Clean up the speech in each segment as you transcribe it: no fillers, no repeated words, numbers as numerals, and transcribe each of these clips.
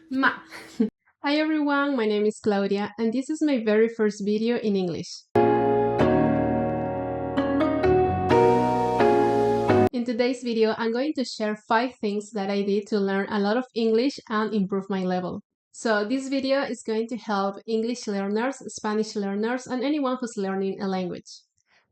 Ma. Hi everyone, my name is Claudia and this is my very first video in English. In today's video, I'm going to share 5 things that I did to learn a lot of English and improve my level. So this video is going to help English learners, Spanish learners, and anyone who's learning a language.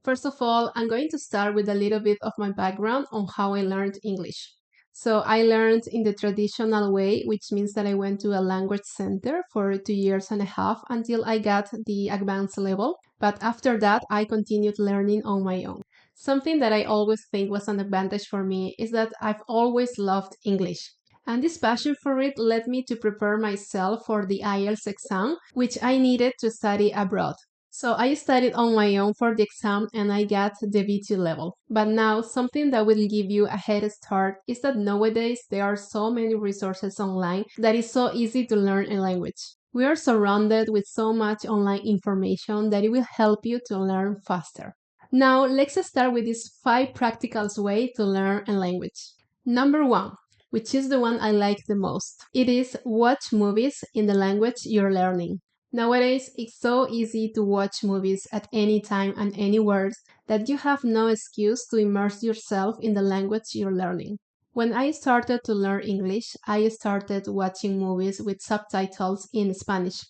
First of all, I'm going to start with a little bit of my background on how I learned English. So I learned in the traditional way, which means that I went to a language center for 2 years and a half until I got the advanced level. But after that, I continued learning on my own. Something that I always think was an advantage for me is that I've always loved English. And this passion for it led me to prepare myself for the IELTS exam, which I needed to study abroad. So I studied on my own for the exam and I got the B2 level. But now, something that will give you a head start is that nowadays there are so many resources online that it's so easy to learn a language. We are surrounded with so much online information that it will help you to learn faster. Now, let's start with these 5 practical ways to learn a language. Number 1, which is the one I like the most. It is watch movies in the language you're learning. Nowadays, it's so easy to watch movies at any time and anywhere that you have no excuse to immerse yourself in the language you're learning. When I started to learn English, I started watching movies with subtitles in Spanish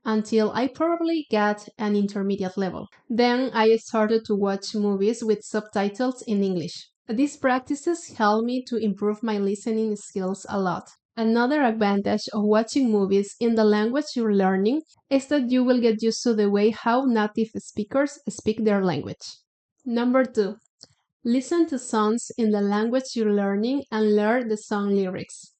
until I probably got an intermediate level. Then I started to watch movies with subtitles in English. These practices helped me to improve my listening skills a lot. Another advantage of watching movies in the language you're learning is that you will get used to the way how native speakers speak their language. Number 2. Listen to songs in the language you're learning and learn the song lyrics.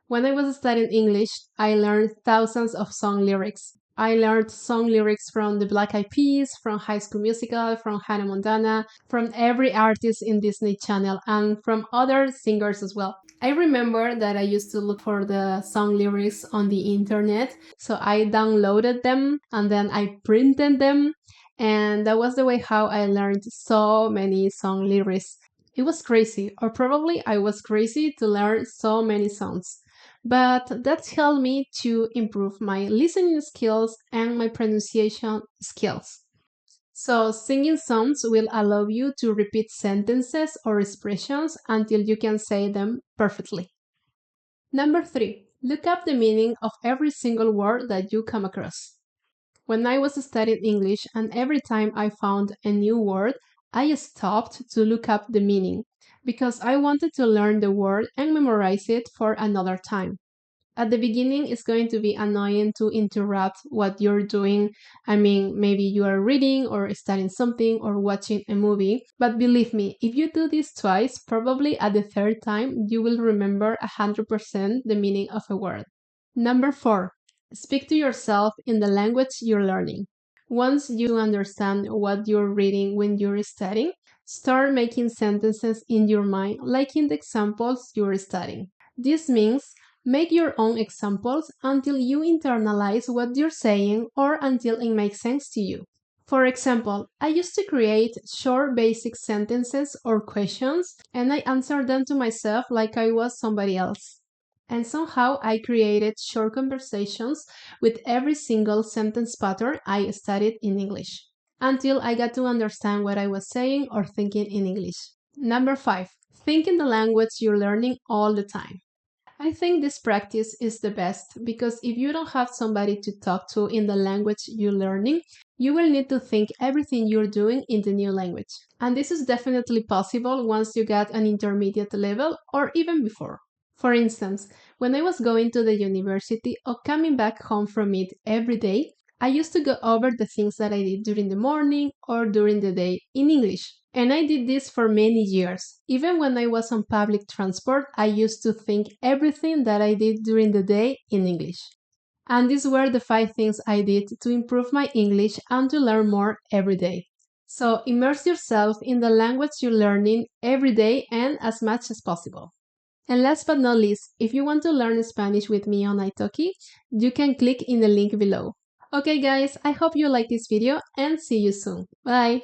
When I was studying English, I learned thousands of song lyrics. I learned song lyrics from the Black Eyed Peas, from High School Musical, from Hannah Montana, from every artist in Disney Channel, and from other singers as well. I remember that I used to look for the song lyrics on the internet, so I downloaded them and then I printed them, and that was the way how I learned so many song lyrics. It was crazy, or probably I was crazy to learn so many songs. But that helped me to improve my listening skills and my pronunciation skills. So singing songs will allow you to repeat sentences or expressions until you can say them perfectly. Number 3. Look up the meaning of every single word that you come across. When I was studying English and every time I found a new word, I stopped to look up the meaning because I wanted to learn the word and memorize it for another time. At the beginning, it's going to be annoying to interrupt what you're doing. I mean, maybe you are reading or studying something or watching a movie. But believe me, if you do this twice, probably at the third time, you will remember 100% the meaning of a word. Number 4. Speak to yourself in the language you're learning. Once you understand what you're reading when you're studying, start making sentences in your mind like in the examples you're studying. This means make your own examples until you internalize what you're saying or until it makes sense to you. For example, I used to create short basic sentences or questions and I answered them to myself like I was somebody else. And somehow I created short conversations with every single sentence pattern I studied in English until I got to understand what I was saying or thinking in English. Number 5. Think in the language you're learning all the time. I think this practice is the best because if you don't have somebody to talk to in the language you're learning, you will need to think everything you're doing in the new language. And this is definitely possible once you get an intermediate level or even before. For instance, when I was going to the university or coming back home from it every day, I used to go over the things that I did during the morning or during the day in English. And I did this for many years. Even when I was on public transport, I used to think everything that I did during the day in English. And these were the 5 things I did to improve my English and to learn more every day. So immerse yourself in the language you're learning every day and as much as possible. And last but not least, if you want to learn Spanish with me on ITALKI, you can click in the link below. Okay guys, I hope you like this video and see you soon. Bye!